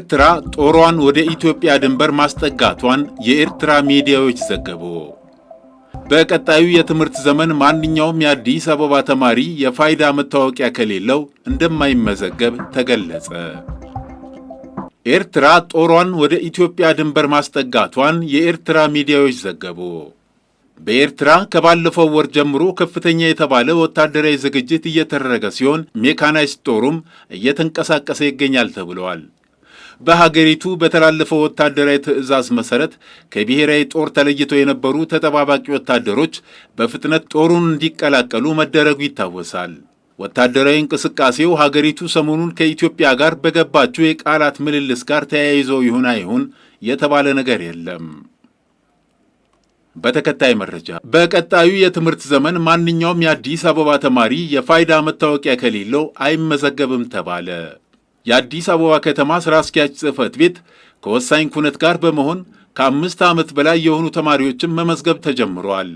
ኤርትራ ጦሯን ወደ ኢትዮጵያ ድንበር ማስጠጋቷን የኤርትራ ሚዲያዎች ዘገቡ። በቀጣዩ የትምህርት ዘመን ማንኛውም የአዲስ አበባ ተማሪ የፋይዳ መታወቂያ ከሌለው እንደማይመዘገብ ተገለጸ። ኤርትራ ጦሯን ወደ ኢትዮጵያ ድንበር ማስጠጋቷን የኤርትራ ሚዲያዎች ዘገቡ። በኤርትራ ከባለፈው ወር ጀምሮ ከፍተኛ የተባለ ወታደራዊ ዝግጅት እየተደረገ ሲሆን ሜካናይዝድ ጦሩም እየተንቀሳቀሰ ይገኛል ተብሏል። በሀገሪቱ በተላለፈው ወታደራዊ ትዕዛዝ መሰረት ከብሔራዊ ጦር ተለይተው የነበሩ ተጠባባቂ ወታደሮች በፍጥነት ጦሩን እንዲቀላቀሉ መደረጉ ይታወሳል። ወታደራዊ እንቅስቃሴው ሀገሪቱ ሰሞኑን ከኢትዮጵያ ጋር በገባችው የቃላት ምልልስ ጋር ተያይዘው ይሁን አይሁን የተባለ ነገር የለም። በተከታይ መረጃ በቀጣዩ የትምህርት ዘመን ማንኛውም የአዲስ አበባ ተማሪ የፋይዳ መታወቂያ ከሌለው አይመዘገብም ተባለ። የአዲስ አበባ ከተማ ሥራ አስኪያጅ ጽሕፈት ቤት ከወሳኝ ኩነት ጋር በመሆን ከ5 ዓመት በላይ የሆኑ ተማሪዎችን መመዝገብ ተጀምሯል።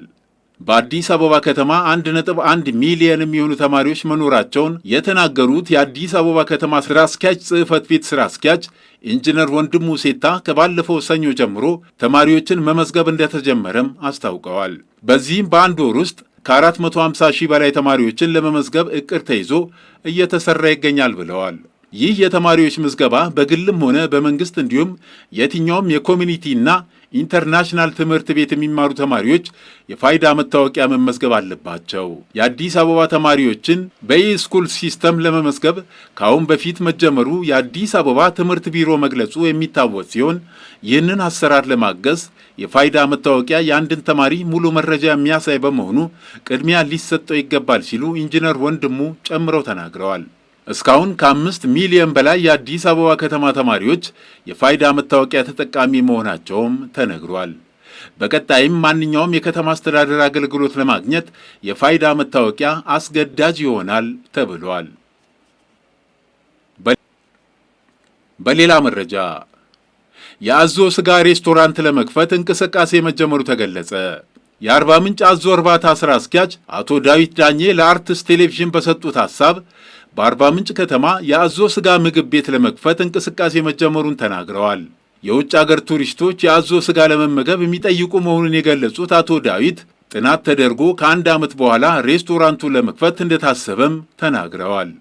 በአዲስ አበባ ከተማ 1.1 ሚሊዮን የሚሆኑ ተማሪዎች መኖራቸውን የተናገሩት የአዲስ አበባ ከተማ ሥራ አስኪያጅ ጽሕፈት ቤት ሥራ አስኪያጅ ኢንጂነር ወንድሙ ሴታ ከባለፈው ሰኞ ጀምሮ ተማሪዎችን መመዝገብ እንደተጀመረም አስታውቀዋል። በዚህም በአንድ ወር ውስጥ ከ450 ሺህ በላይ ተማሪዎችን ለመመዝገብ ዕቅድ ተይዞ እየተሰራ ይገኛል ብለዋል። ይህ የተማሪዎች ምዝገባ በግልም ሆነ በመንግስት እንዲሁም የትኛውም የኮሚኒቲና ኢንተርናሽናል ትምህርት ቤት የሚማሩ ተማሪዎች የፋይዳ መታወቂያ መመዝገብ አለባቸው። የአዲስ አበባ ተማሪዎችን በኢስኩል ሲስተም ለመመዝገብ ከአሁን በፊት መጀመሩ የአዲስ አበባ ትምህርት ቢሮ መግለጹ የሚታወስ ሲሆን ይህንን አሰራር ለማገዝ የፋይዳ መታወቂያ የአንድን ተማሪ ሙሉ መረጃ የሚያሳይ በመሆኑ ቅድሚያ ሊሰጠው ይገባል ሲሉ ኢንጂነር ወንድሙ ጨምረው ተናግረዋል። እስካሁን ከ5 ሚሊዮን በላይ የአዲስ አበባ ከተማ ተማሪዎች የፋይዳ መታወቂያ ተጠቃሚ መሆናቸውም ተነግሯል። በቀጣይም ማንኛውም የከተማ አስተዳደር አገልግሎት ለማግኘት የፋይዳ መታወቂያ አስገዳጅ ይሆናል ተብሏል። በሌላ መረጃ የአዞ ስጋ ሬስቶራንት ለመክፈት እንቅስቃሴ መጀመሩ ተገለጸ። የአርባ ምንጭ አዞ እርባታ ሥራ አስኪያጅ አቶ ዳዊት ዳኜ ለአርትስ ቴሌቪዥን በሰጡት ሐሳብ በአርባ ምንጭ ከተማ የአዞ ስጋ ምግብ ቤት ለመክፈት እንቅስቃሴ መጀመሩን ተናግረዋል። የውጭ አገር ቱሪስቶች የአዞ ስጋ ለመመገብ የሚጠይቁ መሆኑን የገለጹት አቶ ዳዊት ጥናት ተደርጎ ከ1 ዓመት በኋላ ሬስቶራንቱን ለመክፈት እንደታሰበም ተናግረዋል።